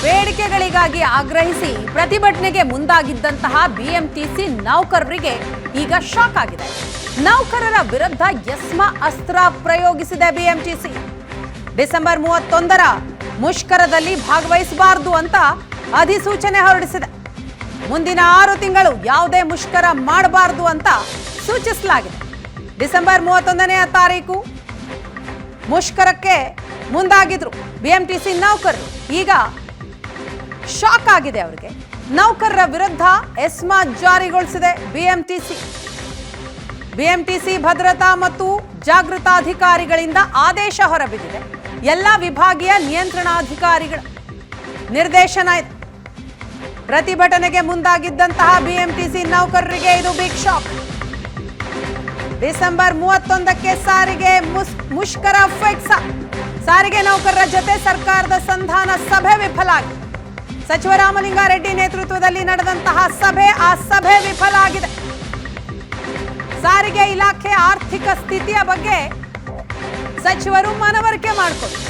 ಬೇಡಿಕೆಗಳಿಗಾಗಿ ಆಗ್ರಹಿಸಿ ಪ್ರತಿಭಟನೆಗೆ ಮುಂದಾಗಿದ್ದಂತಹ ಬಿಎಂಟಿಸಿ ನೌಕರರಿಗೆ ಈಗ ಶಾಕ್ ಆಗಿದೆ. ನೌಕರರ ವಿರುದ್ಧ ಎಸ್ಮಾ ಅಸ್ತ್ರ ಪ್ರಯೋಗಿಸಿದೆ ಬಿಎಂಟಿಸಿ. ಡಿಸೆಂಬರ್ 31ರ ಮುಷ್ಕರದಲ್ಲಿ ಭಾಗವಹಿಸಬಾರದು ಅಂತ ಅಧಿಸೂಚನೆ ಹೊರಡಿಸಿದೆ. ಮುಂದಿನ 6 ತಿಂಗಳು ಯಾವುದೇ ಮುಷ್ಕರ ಮಾಡಬಾರದು ಅಂತ ಸೂಚಿಸಲಾಗಿದೆ. ಡಿಸೆಂಬರ್ 31ನೇ ತಾರೀಕು ಮುಷ್ಕರಕ್ಕೆ ಮುಂದಾಗಿದ್ರು ಬಿಎಂಟಿಸಿ ನೌಕರರು. ಈಗ ಶಾಕ್ ಆಗಿದೆ ಅವರಿಗೆ. ನೌಕರರ ವಿರುದ್ಧ ಎಸ್ಮಾ ಜಾರಿಗೊಳಿಸಿದೆ ಬಿಎಂಟಿಸಿ ಭದ್ರತಾ ಮತ್ತು ಜಾಗೃತಾಧಿಕಾರಿಗಳಿಂದ ಆದೇಶ ಹೊರಬಿದ್ದಿದೆ. ಎಲ್ಲ ವಿಭಾಗೀಯ ನಿಯಂತ್ರಣಾಧಿಕಾರಿಗಳ ನಿರ್ದೇಶನ ಇದೆ. ಪ್ರತಿಭಟನೆಗೆ ಮುಂದಾಗಿದ್ದಂತಹ ಬಿಎಂಟಿಸಿ ನೌಕರರಿಗೆ ಇದು ಬಿಗ್ ಶಾಕ್. ಡಿಸೆಂಬರ್ 31ಕ್ಕೆ ಸಾರಿಗೆ ಮುಷ್ಕರ ಫಿಕ್ಸ್. ಸಾರಿಗೆ ನೌಕರರ ಜೊತೆ ಸರ್ಕಾರದ ಸಂಧಾನ ಸಭೆ ವಿಫಲ ಆಗಿದೆ. ಸಚಿವ ರಾಮಲಿಂಗಾರೆಡ್ಡಿ ನೇತೃತ್ವದಲ್ಲಿ ನಡೆದಂತಹ ಸಭೆ ವಿಫಲ ಆಗಿದೆ. ಸಾರಿಗೆ ಇಲಾಖೆ ಆರ್ಥಿಕ ಸ್ಥಿತಿಯ ಬಗ್ಗೆ ಸಚಿವರು ಮನವರಿಕೆ ಮಾಡಿಕೊಂಡರು.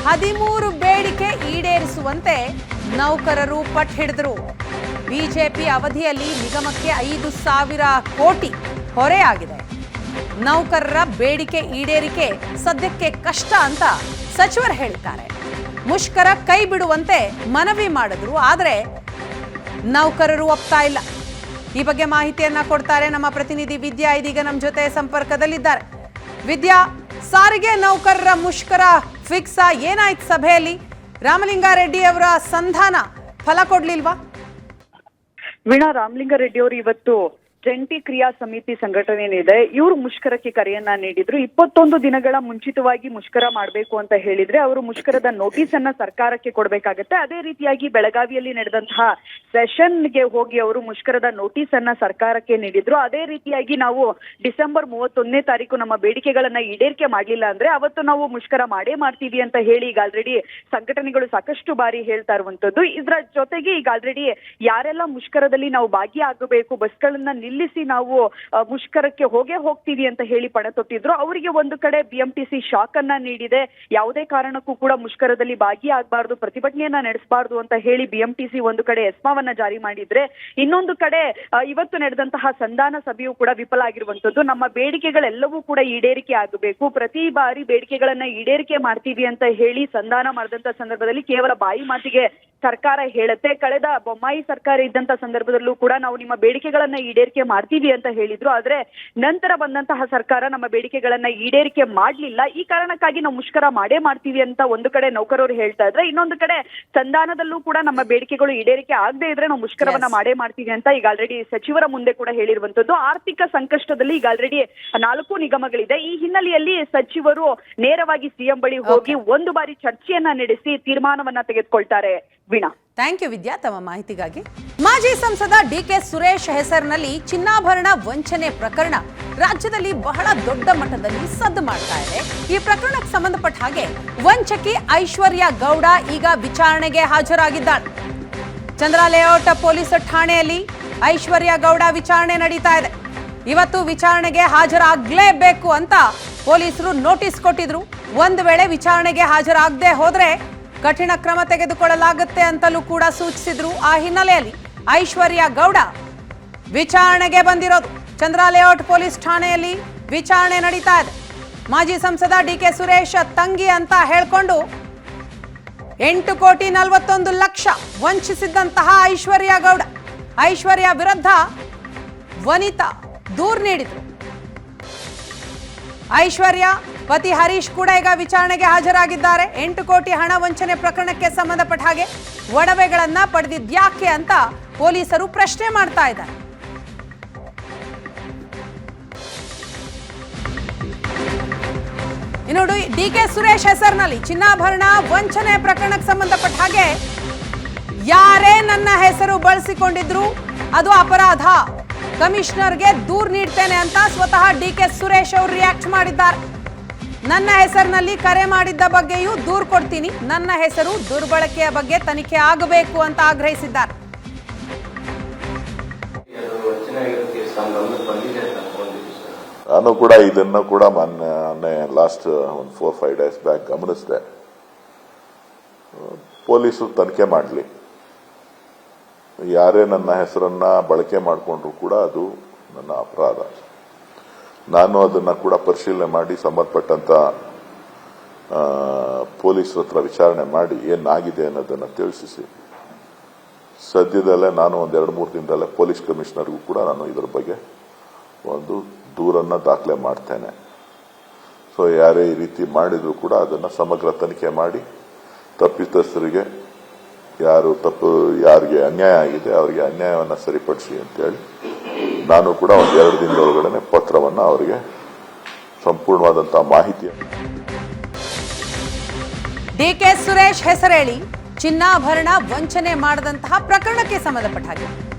13 ಬೇಡಿಕೆ ಈಡೇರಿಸುವಂತೆ ನೌಕರರು ಪಟ್ಟು ಹಿಡಿದರು. ಬಿಜೆಪಿ ಅವಧಿಯಲ್ಲಿ ನಿಗಮಕ್ಕೆ 5,000 ಕೋಟಿ ಹೊರೆಯಾಗಿದೆ. ನೌಕರರ ಬೇಡಿಕೆ ಈಡೇರಿಕೆ ಸದ್ಯಕ್ಕೆ ಕಷ್ಟ ಅಂತ ಸಚಿವರು ಹೇಳಿದ್ದಾರೆ. ಮುಷ್ಕರ ಕೈ ಬಿಡುವಂತೆ ಮನವಿ ಮಾಡಿದ್ರು, ಆದರೆ ನೌಕರರು ಒಪ್ತಾ ಇಲ್ಲ. ಈ ಬಗ್ಗೆ ಮಾಹಿತಿಯನ್ನ ಕೊಡ್ತಾರೆ ನಮ್ಮ ಪ್ರತಿನಿಧಿ ವಿದ್ಯಾ. ಇದೀಗ ನಮ್ಮ ಜೊತೆ ಸಂಪರ್ಕದಲ್ಲಿದ್ದಾರೆ. ವಿದ್ಯಾ, ಸಾರಿಗೆ ನೌಕರರ ಮುಷ್ಕರ ಫಿಕ್ಸ್, ಏನಾಯ್ತು ಸಭೆಯಲ್ಲಿ? ರಾಮಲಿಂಗಾರೆಡ್ಡಿ ಅವರ ಸಂಧಾನ ಫಲ ಕೊಡ್ಲಿಲ್ವಾ? ವೀಣಾ, ರಾಮಲಿಂಗಾರೆಡ್ಡಿ ಅವರು ಇವತ್ತು ಜಂಟಿ ಕ್ರಿಯಾ ಸಮಿತಿ ಸಂಘಟನೆ ಏನಿದೆ ಇವರು ಮುಷ್ಕರಕ್ಕೆ ಕರೆಯನ್ನ ನೀಡಿದ್ರು. 21 ದಿನಗಳ ಮುಂಚಿತವಾಗಿ ಮುಷ್ಕರ ಮಾಡಬೇಕು ಅಂತ ಹೇಳಿದ್ರೆ ಅವರು ಮುಷ್ಕರದ ನೋಟಿಸ್ ಅನ್ನ ಸರ್ಕಾರಕ್ಕೆ ಕೊಡಬೇಕಾಗತ್ತೆ. ಅದೇ ರೀತಿಯಾಗಿ ಬೆಳಗಾವಿಯಲ್ಲಿ ನಡೆದಂತಹ ಸೆಷನ್ಗೆ ಹೋಗಿ ಅವರು ಮುಷ್ಕರದ ನೋಟಿಸ್ ಅನ್ನ ಸರ್ಕಾರಕ್ಕೆ ನೀಡಿದ್ರು. ಅದೇ ರೀತಿಯಾಗಿ ನಾವು ಡಿಸೆಂಬರ್ 31ನೇ ತಾರೀಕು ನಮ್ಮ ಬೇಡಿಕೆಗಳನ್ನ ಈಡೇರಿಕೆ ಮಾಡ್ಲಿಲ್ಲ ಅಂದ್ರೆ ಅವತ್ತು ನಾವು ಮುಷ್ಕರ ಮಾಡೇ ಮಾಡ್ತೀವಿ ಅಂತ ಹೇಳಿ ಈಗ ಆಲ್ರೆಡಿ ಸಂಘಟನೆಗಳು ಸಾಕಷ್ಟು ಬಾರಿ ಹೇಳ್ತಾ ಇರುವಂತದ್ದು. ಇದರ ಜೊತೆಗೆ ಈಗ ಆಲ್ರೆಡಿ ಯಾರೆಲ್ಲ ಮುಷ್ಕರದಲ್ಲಿ ನಾವು ಭಾಗಿಯಾಗಬೇಕು, ಬಸ್ಗಳನ್ನ ನಿಲ್ಲಿಸಿ ನಾವು ಮುಷ್ಕರಕ್ಕೆ ಹೋಗ್ತೀವಿ ಅಂತ ಹೇಳಿ ಪಣ ತೊಟ್ಟಿದ್ರು, ಅವರಿಗೆ ಒಂದು ಕಡೆ ಬಿಎಂಟಿಸಿ ಶಾಕ್ ಅನ್ನ ನೀಡಿದೆ. ಯಾವುದೇ ಕಾರಣಕ್ಕೂ ಕೂಡ ಮುಷ್ಕರದಲ್ಲಿ ಭಾಗಿಯಾಗಬಾರ್ದು, ಪ್ರತಿಭಟನೆಯನ್ನ ನಡೆಸಬಾರ್ದು ಅಂತ ಹೇಳಿ ಬಿಎಂಟಿಸಿ ಒಂದು ಕಡೆ ಎಸ್ಮಾವನ್ನ ಜಾರಿ ಮಾಡಿದ್ರೆ, ಇನ್ನೊಂದು ಕಡೆ ಇವತ್ತು ನಡೆದಂತಹ ಸಂಧಾನ ಸಭೆಯು ಕೂಡ ವಿಫಲ ಆಗಿರುವಂತದ್ದು. ನಮ್ಮ ಬೇಡಿಕೆಗಳೆಲ್ಲವೂ ಕೂಡ ಈಡೇರಿಕೆ ಆಗಬೇಕು, ಪ್ರತಿ ಬಾರಿ ಬೇಡಿಕೆಗಳನ್ನ ಈಡೇರಿಕೆ ಮಾಡ್ತೀವಿ ಅಂತ ಹೇಳಿ ಸಂಧಾನ ಮಾಡಿದಂತ ಸಂದರ್ಭದಲ್ಲಿ ಕೇವಲ ಬಾಯಿ ಮಾತಿಗೆ ಸರ್ಕಾರ ಹೇಳುತ್ತೆ. ಕಳೆದ ಬೊಮ್ಮಾಯಿ ಸರ್ಕಾರ ಇದ್ದಂತ ಸಂದರ್ಭದಲ್ಲೂ ಕೂಡ ನಾವು ನಿಮ್ಮ ಬೇಡಿಕೆಗಳನ್ನ ಈಡೇರಿಕೆ ಮಾಡ್ತೀವಿ ಅಂತ ಹೇಳಿದ್ರು, ಆದ್ರೆ ನಂತರ ಬಂದಂತಹ ಸರ್ಕಾರ ನಮ್ಮ ಬೇಡಿಕೆಗಳನ್ನ ಈಡೇರಿಕೆ ಮಾಡ್ಲಿಲ್ಲ. ಈ ಕಾರಣಕ್ಕಾಗಿ ನಾವು ಮುಷ್ಕರ ಮಾಡೇ ಮಾಡ್ತೀವಿ ಅಂತ ಒಂದು ಕಡೆ ನೌಕರರು ಹೇಳ್ತಾ ಇದ್ರೆ, ಇನ್ನೊಂದು ಕಡೆ ಸಂಧಾನದಲ್ಲೂ ಕೂಡ ನಮ್ಮ ಬೇಡಿಕೆಗಳು ಈಡೇರಿಕೆ ಆಗದೆ ಇದ್ರೆ ನಾವು ಮುಷ್ಕರವನ್ನ ಮಾಡೇ ಮಾಡ್ತೀವಿ ಅಂತ ಈಗ ಆಲ್ರೆಡಿ ಸಚಿವರ ಮುಂದೆ ಕೂಡ ಹೇಳಿರುವಂತದ್ದು. ಆರ್ಥಿಕ ಸಂಕಷ್ಟದಲ್ಲಿ ಈಗ ಆಲ್ರೆಡಿ 4 ನಿಗಮಗಳಿದೆ. ಈ ಹಿನ್ನೆಲೆಯಲ್ಲಿ ಸಚಿವರು ನೇರವಾಗಿ ಸಿಎಂ ಬಳಿ ಹೋಗಿ ಒಂದು ಬಾರಿ ಚರ್ಚೆಯನ್ನ ನಡೆಸಿ ತೀರ್ಮಾನವನ್ನ ತೆಗೆದುಕೊಳ್ತಾರೆ. ವೀಣಾ, ಥ್ಯಾಂಕ್ ಯು ವಿದ್ಯಾ ತಮ್ಮ ಮಾಹಿತಿಗಾಗಿ. ಮಾಜಿ ಸಂಸದ ಡಿಕೆ ಸುರೇಶ್ ಹೆಸರಿನಲ್ಲಿ ಚಿನ್ನಾಭರಣ ವಂಚನೆ ಪ್ರಕರಣ ರಾಜ್ಯದಲ್ಲಿ ಬಹಳ ದೊಡ್ಡ ಮಟ್ಟದಲ್ಲಿ ಸದ್ದು ಮಾಡ್ತಾ ಇದೆ. ಈ ಪ್ರಕರಣಕ್ಕೆ ಸಂಬಂಧಪಟ್ಟ ಹಾಗೆ ವಂಚಕಿ ಐಶ್ವರ್ಯ ಗೌಡ ಈಗ ವಿಚಾರಣೆಗೆ ಹಾಜರಾಗಿದ್ದಾಳೆ. ಚಂದ್ರ ಲೇಔಟ್ ಪೊಲೀಸ್ ಠಾಣೆಯಲ್ಲಿ ಐಶ್ವರ್ಯ ಗೌಡ ವಿಚಾರಣೆ ನಡೀತಾ ಇದೆ. ಇವತ್ತು ವಿಚಾರಣೆಗೆ ಹಾಜರಾಗಲೇಬೇಕು ಅಂತ ಪೊಲೀಸರು ನೋಟಿಸ್ ಕೊಟ್ಟಿದ್ರು. ಒಂದು ವೇಳೆ ವಿಚಾರಣೆಗೆ ಹಾಜರಾಗದೆ ಹೋದ್ರೆ ಕಠಿಣ ಕ್ರಮ ತೆಗೆದುಕೊಳ್ಳಲಾಗುತ್ತೆ ಅಂತಲೂ ಕೂಡ ಸೂಚಿಸಿದ್ರು. ಆ ಹಿನ್ನೆಲೆಯಲ್ಲಿ ಐಶ್ವರ್ಯ ಗೌಡ ವಿಚಾರಣೆಗೆ ಬಂದಿರೋದು. ಚಂದ್ರ ಲೇಔಟ್ ಪೊಲೀಸ್ ಠಾಣೆಯಲ್ಲಿ ವಿಚಾರಣೆ ನಡೀತಾ ಇದೆ. ಮಾಜಿ ಸಂಸದ ಡಿಕೆ ಸುರೇಶ್ ತಂಗಿ ಅಂತ ಹೇಳ್ಕೊಂಡು 8,41,00,000 ವಂಚಿಸಿದ್ದಂತಹ ಐಶ್ವರ್ಯ ಗೌಡ, ಐಶ್ವರ್ಯ ವಿರುದ್ಧ ವನಿತಾ ದೂರು ನೀಡಿದ್ರು. ಐಶ್ವರ್ಯ ಪತಿ ಹರೀಶ್ ಕೂಡ ಈಗ ವಿಚಾರಣೆಗೆ ಹಾಜರಾಗಿದ್ದಾರೆ. 8 ಕೋಟಿ ಹಣ ವಂಚನೆ ಪ್ರಕರಣಕ್ಕೆ ಸಂಬಂಧಪಟ್ಟ ಹಾಗೆ ಒಡವೆಗಳನ್ನ ಪಡೆದಿದ್ಯಾಕೆ ಅಂತ ಪೊಲೀಸರು ಪ್ರಶ್ನೆ ಮಾಡ್ತಾ ಇದ್ದಾರೆ. ಇನ್ನು ಡಿಕೆ ಸುರೇಶ್ ಹೆಸರಿನಲ್ಲಿ ಚಿನ್ನಾಭರಣ ವಂಚನೆ ಪ್ರಕರಣಕ್ಕೆ ಸಂಬಂಧಪಟ್ಟ ಹಾಗೆ ಯಾರೇ ನನ್ನ ಹೆಸರು ಬಳಸಿಕೊಂಡಿದ್ರು ಅದು ಅಪರಾಧ, ಕಮಿಷನರ್ಗೆ ದೂರು ನೀಡ್ತೇನೆ ಅಂತ ಸ್ವತಃ ಡಿಕೆ ಸುರೇಶ್ ಅವರು ರಿಯಾಕ್ಟ್ ಮಾಡಿದ್ದಾರೆ. ನನ್ನ ಹೆಸರಿನಲ್ಲಿ ಕರೆ ಮಾಡಿದ್ದ ಬಗ್ಗೆಯೂ ದೂರು ಕೊಡ್ತೀನಿ, ನನ್ನ ಹೆಸರು ದುರ್ಬಳಕೆಯ ಬಗ್ಗೆ ತನಿಖೆ ಆಗಬೇಕು ಅಂತ ಆಗ್ರಹಿಸಿದ್ದಾರೆ. ನಾನು ಕೂಡ ಇದನ್ನು ಕೂಡ ಮೊನ್ನೆ ಲಾಸ್ಟ್ 4-5 ಡೇಸ್ ಬ್ಯಾಕ್ ಗಮನಿಸಿದೆ. ಪೊಲೀಸರು ತನಿಖೆ ಮಾಡಲಿ. ಯಾರೇ ನನ್ನ ಹೆಸರನ್ನ ಬಳಕೆ ಮಾಡಿಕೊಂಡ್ರು ಕೂಡ ಅದು ನನ್ನ ಅಪರಾಧ. ನಾನು ಅದನ್ನ ಕೂಡ ಪರಿಶೀಲನೆ ಮಾಡಿ ಸಂಬಂಧಪಟ್ಟಂತ ಪೊಲೀಸರ ಹತ್ರ ವಿಚಾರಣೆ ಮಾಡಿ ಏನಾಗಿದೆ ಅನ್ನೋದನ್ನ ತಿಳಿಸಿ ಸದ್ಯದಲ್ಲೇ ನಾನು ಒಂದು 2-3 ದಿನದಲ್ಲೇ ಪೊಲೀಸ್ ಕಮಿಷನರ್ಗೂ ಕೂಡ ನಾನು ಇದರ ಬಗ್ಗೆ ಒಂದು ದೂರನ್ನ ದಾಖಲೆ ಮಾಡ್ತೇನೆ. ಸೊ ಯಾರೇ ಈ ರೀತಿ ಮಾಡಿದ್ರು ಕೂಡ ಅದನ್ನ ಸಮಗ್ರ ತನಿಖೆ ಮಾಡಿ ತಪ್ಪಿತಸ್ಥರಿಗೆ ಯಾರಿಗೆ ಅನ್ಯಾಯ ಆಗಿದೆ ಅವರಿಗೆ ಅನ್ಯಾಯವನ್ನು ಸರಿಪಡಿಸಿ ಅಂತೇಳಿ ನಾನು ಕೂಡ ಒಂದು 2 ದಿನದೊಳಗಡೆ ಪತ್ರವನ್ನ ಅವರಿಗೆ ಸಂಪೂರ್ಣವಾದಂತಹ ಮಾಹಿತಿಯನ್ನು. ಡಿಕೆ ಸುರೇಶ್ ಹೆಸರೇಳಿ ಚಿನ್ನಾಭರಣ ವಂಚನೆ ಮಾಡದಂತಹ ಪ್ರಕರಣಕ್ಕೆ ಸಂಬಂಧಪಟ್ಟ ಹಾಗೆ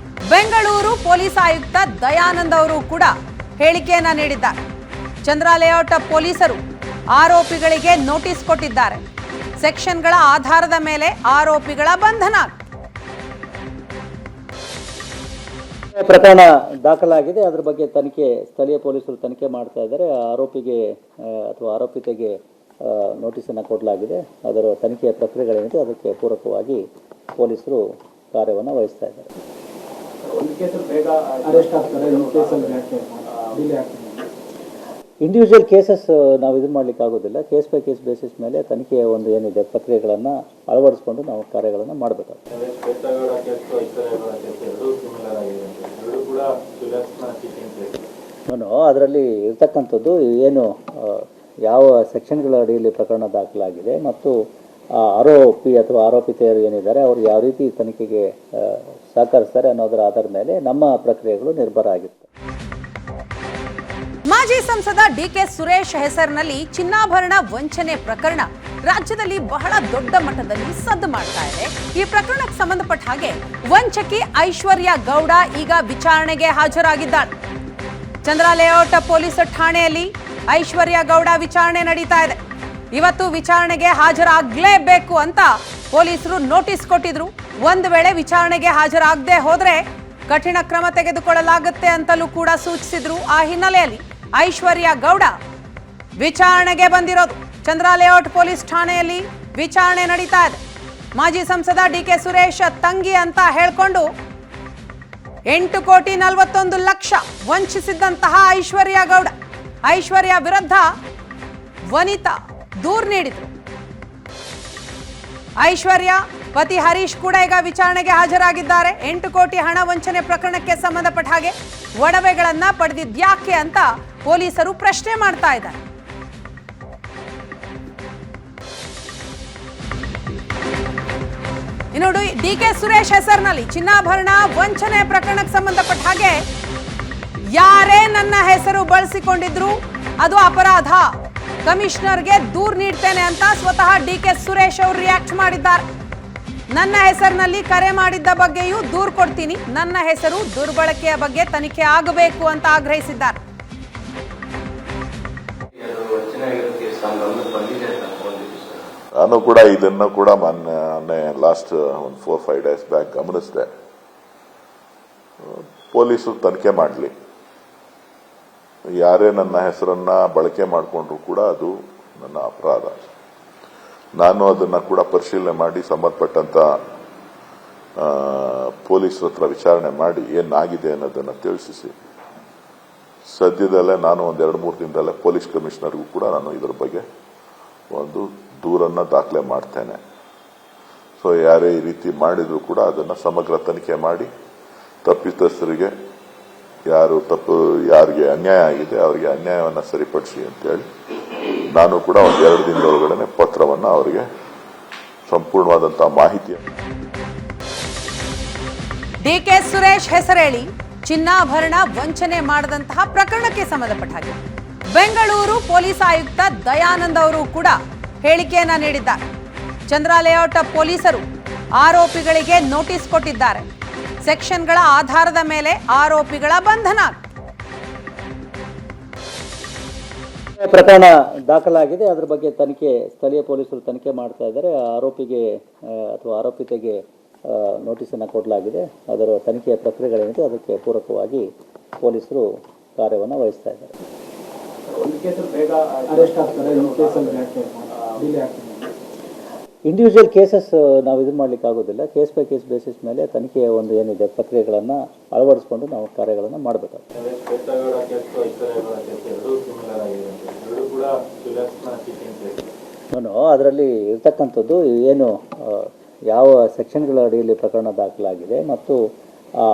ಬೆಂಗಳೂರು ಪೊಲೀಸ್ ಆಯುಕ್ತ ದಯಾನಂದ್ ಅವರು ಕೂಡ ಹೇಳಿಕೆಯನ್ನ ನೀಡಿದ್ದಾರೆ. ಚಂದ್ರ ಲೇಔಟ್ ಪೊಲೀಸರು ಆರೋಪಿಗಳಿಗೆ ನೋಟಿಸ್ ಕೊಟ್ಟಿದ್ದಾರೆ. ಸೆಕ್ಷನ್ಗಳ ಆಧಾರದ ಮೇಲೆ ಆರೋಪಿಗಳ ಬಂಧನ. ಪ್ರಕರಣ ದಾಖಲಾಗಿದೆ. ಅದರ ಬಗ್ಗೆ ತನಿಖೆ ಸ್ಥಳೀಯ ಪೊಲೀಸರು ತನಿಖೆ ಮಾಡ್ತಾ ಇದ್ದಾರೆ. ಆರೋಪಿಗೆ ಅಥವಾ ಆರೋಪಿತೆಗೆ ನೋಟಿಸನ್ನು ಕೊಡಲಾಗಿದೆ. ಅದರ ತನಿಖೆಯ ಪ್ರಕ್ರಿಯೆಗಳೇನಿದೆ ಅದಕ್ಕೆ ಪೂರಕವಾಗಿ ಪೊಲೀಸರು ಕಾರ್ಯವನ್ನು ವಹಿಸ್ತಾ ಇದ್ದಾರೆ. ಇಂಡಿವಿಜುವಲ್ ಕೇಸಸ್ ನಾವು ಇದು ಮಾಡಲಿಕ್ಕೆ ಆಗೋದಿಲ್ಲ. ಕೇಸ್ ಬೈ ಕೇಸ್ ಬೇಸಿಸ್ ಮೇಲೆ ತನಿಖೆಯ ಒಂದು ಏನಿದೆ ಪ್ರಕ್ರಿಯೆಗಳನ್ನು ಅಳವಡಿಸಿಕೊಂಡು ನಾವು ಕಾರ್ಯಗಳನ್ನು ಮಾಡಬೇಕಾಗ್ತದೆ. ನಾನು ಅದರಲ್ಲಿ ಇರ್ತಕ್ಕಂಥದ್ದು ಏನು ಯಾವ ಸೆಕ್ಷನ್ಗಳ ಅಡಿಯಲ್ಲಿ ಪ್ರಕರಣ ದಾಖಲಾಗಿದೆ ಮತ್ತು ಆರೋಪಿ ಅಥವಾ ಆರೋಪಿತೆಯರು ಏನಿದ್ದಾರೆ ಅವರು ಯಾವ ರೀತಿ ತನಿಖೆಗೆ ಸಹಕರಿಸ್ತಾರೆ ಅನ್ನೋದರ ಆಧಾರದ ಮೇಲೆ ನಮ್ಮ ಪ್ರಕ್ರಿಯೆಗಳು ನಿರ್ಭರ ಆಗಿರ್ತವೆ. ಮಾಜಿ ಸಂಸದ ಡಿಕೆ ಸುರೇಶ್ ಹೆಸರಿನಲ್ಲಿ ಚಿನ್ನಾಭರಣ ವಂಚನೆ ಪ್ರಕರಣ ರಾಜ್ಯದಲ್ಲಿ ಬಹಳ ದೊಡ್ಡ ಮಟ್ಟದಲ್ಲಿ ಸದ್ದು ಮಾಡ್ತಾ ಇದೆ. ಈ ಪ್ರಕರಣಕ್ಕೆ ಸಂಬಂಧಪಟ್ಟ ಹಾಗೆ ವಂಚಕಿ ಐಶ್ವರ್ಯ ಗೌಡ ಈಗ ವಿಚಾರಣೆಗೆ ಹಾಜರಾಗಿದ್ದಾಳೆ. ಚಂದ್ರ ಲೇಔಟ್ ಪೊಲೀಸ್ ಠಾಣೆಯಲ್ಲಿ ಐಶ್ವರ್ಯ ಗೌಡ ವಿಚಾರಣೆ ನಡೀತಾ ಇದೆ. ಇವತ್ತು ವಿಚಾರಣೆಗೆ ಹಾಜರಾಗಲೇಬೇಕು ಅಂತ ಪೊಲೀಸರು ನೋಟಿಸ್ ಕೊಟ್ಟಿದ್ರು. ಒಂದು ವೇಳೆ ವಿಚಾರಣೆಗೆ ಹಾಜರಾಗದೆ ಹೋದ್ರೆ ಕಠಿಣ ಕ್ರಮ ತೆಗೆದುಕೊಳ್ಳಲಾಗುತ್ತೆ ಅಂತಲೂ ಕೂಡ ಸೂಚಿಸಿದ್ರು. ಆ ಹಿನ್ನೆಲೆಯಲ್ಲಿ ಐಶ್ವರ್ಯ ಗೌಡ ವಿಚಾರಣೆಗೆ ಬಂದಿರೋದು. ಚಂದ್ರ ಲೇಔಟ್ ಪೊಲೀಸ್ ಠಾಣೆಯಲ್ಲಿ ವಿಚಾರಣೆ ನಡೀತಾ ಇದೆ. ಮಾಜಿ ಸಂಸದ ಡಿಕೆ ಸುರೇಶ್ ತಂಗಿ ಅಂತ ಹೇಳ್ಕೊಂಡು 8,41,00,000 ವಂಚಿಸಿದ್ದಂತಹ ಐಶ್ವರ್ಯ ಗೌಡ, ಐಶ್ವರ್ಯ ವಿರುದ್ಧ ವನಿತಾ ದೂರು ನೀಡಿದ್ರು. ಐಶ್ವರ್ಯ ಪತಿ ಹರೀಶ್ ಕೂಡ ಈಗ ವಿಚಾರಣೆಗೆ ಹಾಜರಾಗಿದ್ದಾರೆ. 8 ಕೋಟಿ ಹಣ ವಂಚನೆ ಪ್ರಕರಣಕ್ಕೆ ಸಂಬಂಧಪಟ್ಟ ಹಾಗೆ ಒಡವೆಗಳನ್ನ ಪಡೆದಿದ್ಯಾಕೆ ಅಂತ ಪೊಲೀಸರು ಪ್ರಶ್ನೆ ಮಾಡ್ತಾ ಇದ್ದಾರೆ. ಇನ್ನು ಡಿಕೆ ಸುರೇಶ್ ಹೆಸರಿನಲ್ಲಿ ಚಿನ್ನಾಭರಣ ವಂಚನೆ ಪ್ರಕರಣಕ್ಕೆ ಸಂಬಂಧಪಟ್ಟ ಹಾಗೆ ಯಾರೇ ನನ್ನ ಹೆಸರು ಬಳಸಿಕೊಂಡಿದ್ರು ಅದು ಅಪರಾಧ, ಕಮಿಷನರ್ಗೆ ದೂರು ನೀಡ್ತೇನೆ ಅಂತ ಸ್ವತಃ ಡಿಕೆ ಸುರೇಶ್ ಅವರು ರಿಯಾಕ್ಟ್ ಮಾಡಿದ್ದಾರೆ. ನನ್ನ ಹೆಸರಿನಲ್ಲಿ ಕರೆ ಮಾಡಿದ್ದ ಬಗ್ಗೆಯೂ ದೂರು ಕೊಡ್ತೀನಿ, ನನ್ನ ಹೆಸರು ದುರ್ಬಳಕೆಯ ಬಗ್ಗೆ ತನಿಖೆ ಆಗಬೇಕು ಅಂತ ಆಗ್ರಹಿಸಿದ್ದಾರೆ. ನಾನು ಕೂಡ ಇದನ್ನು ಕೂಡ ಮೊನ್ನೆ ಲಾಸ್ಟ್ ಒಂದು 4-5 ಡೇಸ್ ಬ್ಯಾಕ್ ಗಮನಿಸಿದೆ. ಪೊಲೀಸರು ತನಿಖೆ ಮಾಡಲಿ. ಯಾರೇ ನನ್ನ ಹೆಸರನ್ನ ಬಳಕೆ ಮಾಡಿಕೊಂಡ್ರು ಕೂಡ ಅದು ನನ್ನ ಅಪರಾಧ. ನಾನು ಅದನ್ನ ಕೂಡ ಪರಿಶೀಲನೆ ಮಾಡಿ ಸಂಬಂಧಪಟ್ಟಂತ ಪೊಲೀಸರ ಹತ್ರ ವಿಚಾರಣೆ ಮಾಡಿ ಏನಾಗಿದೆ ಅನ್ನೋದನ್ನ ತಿಳಿಸಿ ಸದ್ಯದಲ್ಲೇ ನಾನು ಒಂದು 2-3 ದಿನದಲ್ಲೇ ಪೊಲೀಸ್ ಕಮಿಷನರ್ಗೂ ಕೂಡ ನಾನು ಇದರ ಬಗ್ಗೆ ಒಂದು ದೂರನ್ನ ದಾಖಲೆ ಮಾಡ್ತೇನೆ. ಸೊ ಯಾರೇ ಈ ರೀತಿ ಮಾಡಿದ್ರು ಕೂಡ ಅದನ್ನ ಸಮಗ್ರ ತನಿಖೆ ಮಾಡಿ ತಪ್ಪಿತಸ್ಥರಿಗೆ ಯಾರಿಗೆ ಅನ್ಯಾಯ ಆಗಿದೆ ಅವರಿಗೆ ಅನ್ಯಾಯವನ್ನು ಸರಿಪಡಿಸಿ ಅಂತೇಳಿ ನಾನು ಕೂಡ ಒಂದು 2 ದಿನದೊಳಗಡೆ ಪತ್ರವನ್ನ ಅವರಿಗೆ ಸಂಪೂರ್ಣವಾದಂತಹ ಮಾಹಿತಿಯನ್ನು. ಡಿಕೆ ಸುರೇಶ್ ಹೆಸರೇಳಿ ಚಿನ್ನಾಭರಣ ವಂಚನೆ ಮಾಡದಂತಹ ಪ್ರಕರಣಕ್ಕೆ ಸಂಬಂಧಪಟ್ಟ ಹಾಗೆ ಬೆಂಗಳೂರು ಪೊಲೀಸ್ ಆಯುಕ್ತ ದಯಾನಂದ್ ಅವರು ಕೂಡ ಹೇಳಿಕೆಯನ್ನ ನೀಡಿದ್ದಾರೆ. ಚಂದ್ರ ಲೇಔಟ್ ಪೊಲೀಸರು ಆರೋಪಿಗಳಿಗೆ ನೋಟಿಸ್ ಕೊಟ್ಟಿದ್ದಾರೆ. ಸೆಕ್ಷನ್ಗಳ ಆಧಾರದ ಮೇಲೆ ಆರೋಪಿಗಳ ಬಂಧನ. ಪ್ರಕರಣ ದಾಖಲಾಗಿದೆ. ಅದರ ಬಗ್ಗೆ ತನಿಖೆ ಸ್ಥಳೀಯ ಪೊಲೀಸರು ತನಿಖೆ ಮಾಡ್ತಾ ಇದ್ದಾರೆ. ಆರೋಪಿಗೆ ಅಥವಾ ಆರೋಪಿತೆಗೆ ನೋಟಿಸನ್ನು ಕೊಡಲಾಗಿದೆ. ಅದರ ತನಿಖೆಯ ಪ್ರಕ್ರಿಯೆಗಳೇನಿದೆ ಅದಕ್ಕೆ ಪೂರಕವಾಗಿ ಪೊಲೀಸರು ಕಾರ್ಯವನ್ನು ವಹಿಸ್ತಾ ಇದ್ದಾರೆ. ಇಂಡಿವಿಜುವಲ್ ಕೇಸಸ್ ನಾವು ಇದು ಮಾಡಲಿಕ್ಕೆ ಆಗೋದಿಲ್ಲ. ಕೇಸ್ ಬೈ ಕೇಸ್ ಬೇಸಿಸ್ ಮೇಲೆ ತನಿಖೆಯ ಒಂದು ಏನಿದೆ ಪ್ರಕ್ರಿಯೆಗಳನ್ನು ಅಳವಡಿಸ್ಕೊಂಡು ನಾವು ಕಾರ್ಯಗಳನ್ನು ಮಾಡಬೇಕಾಗ್ತದೆ. ನಾನು ಅದರಲ್ಲಿ ಇರ್ತಕ್ಕಂಥದ್ದು ಏನು ಯಾವ ಸೆಕ್ಷನ್ಗಳ ಅಡಿಯಲ್ಲಿ ಪ್ರಕರಣ ದಾಖಲಾಗಿದೆ ಮತ್ತು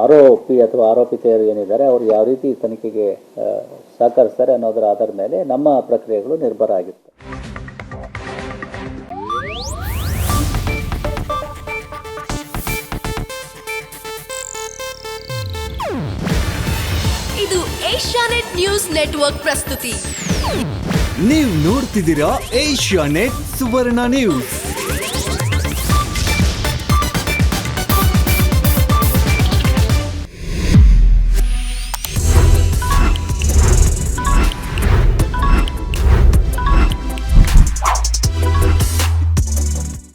ಆರೋಪಿ ಅಥವಾ ಆರೋಪಿತೆಯರು ಏನಿದ್ದಾರೆ ಅವರು ಯಾವ ರೀತಿ ತನಿಖೆಗೆ ಸಹಕರಿಸ್ತಾರೆ ಅನ್ನೋದರ ಆಧಾರದ ಮೇಲೆ ನಮ್ಮ ಪ್ರಕ್ರಿಯೆಗಳು ನಿರ್ಭರ ಆಗಿರ್ತವೆ. ಇದು ಏಷ್ಯಾನೆಟ್ ನ್ಯೂಸ್ ನೆಟ್ವರ್ಕ್ ಪ್ರಸ್ತುತಿ. ನೀವು ನೋಡ್ತಿದ್ದೀರಾ ಏಷ್ಯಾನೆಟ್ ಸುವರ್ಣ ನ್ಯೂಸ್.